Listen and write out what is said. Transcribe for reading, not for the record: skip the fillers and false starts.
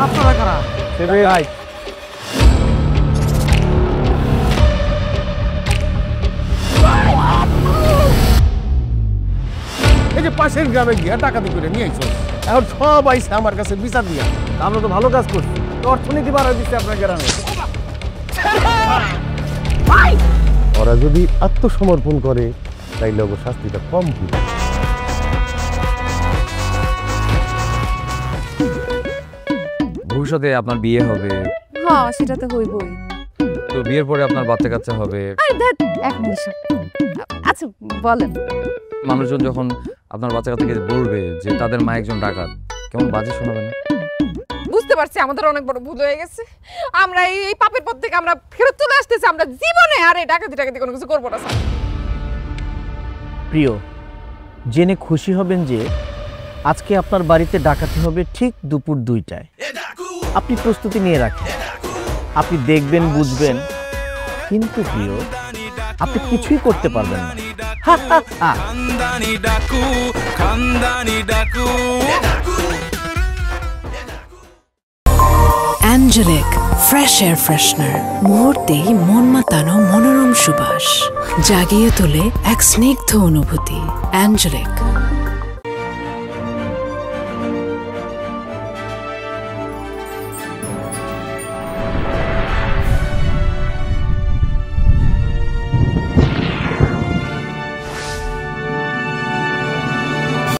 আপনারা কারা? এই যে পাশের গ্রামে গিয়া ডাকাতি করে নিয়ে আইছো, এখন সব আইসে আমার কাছে বিচার দিয়া। আমরা তো ভালো কাজ করছি, অর্থনীতি বাড়াই দিচ্ছে আপনার গ্রামে। ওরা যদি আত্মসমর্পণ করে তাইলে ওর শাস্তিটা কম হবে। ভবিষ্যতে আপনার বিয়ে হবে। হ্যাঁ সেটা তো হইবই। তো বিয়ের পরে আপনার বাচ্চা কাচ্চা হবে। আরে ধ্যাৎ, এখন এসব। আচ্ছা বলেন। মানুষজন যখন আপনার বাচ্চা কাচ্চাকে বলবে যে তাদের মা একজন ডাকাত, কেমন বাজে শোনাবে না? বুঝতে পারছি আমাদের অনেক বড় ভুল হয়ে গেছে। আমরা এই পাপের পথ থেকে আমরা ফেরত চলে আসতেছি। আমরা জীবনে আর এই ডাকাতি কোনো কিছু করবো না। প্রিয়, জেনে খুশি হবেন যে আজকে আপনার বাড়িতে ডাকাতি হবে ঠিক দুপুর 2টায়। আপনি প্রস্তুতি নিয়ে রাখেন, আপনি দেখবেন, বুঝবেন, কিন্তু প্রিয় আপনি কিছুই করতে পারবেন না। অ্যাঞ্জেলিক ফ্রেশ এয়ার ফ্রেশনার মুহূর্তেই মন মাতানো মনোরম সুবাস জাগিয়ে তোলে এক স্নিগ্ধ অনুভূতি। অ্যাঞ্জেলিক।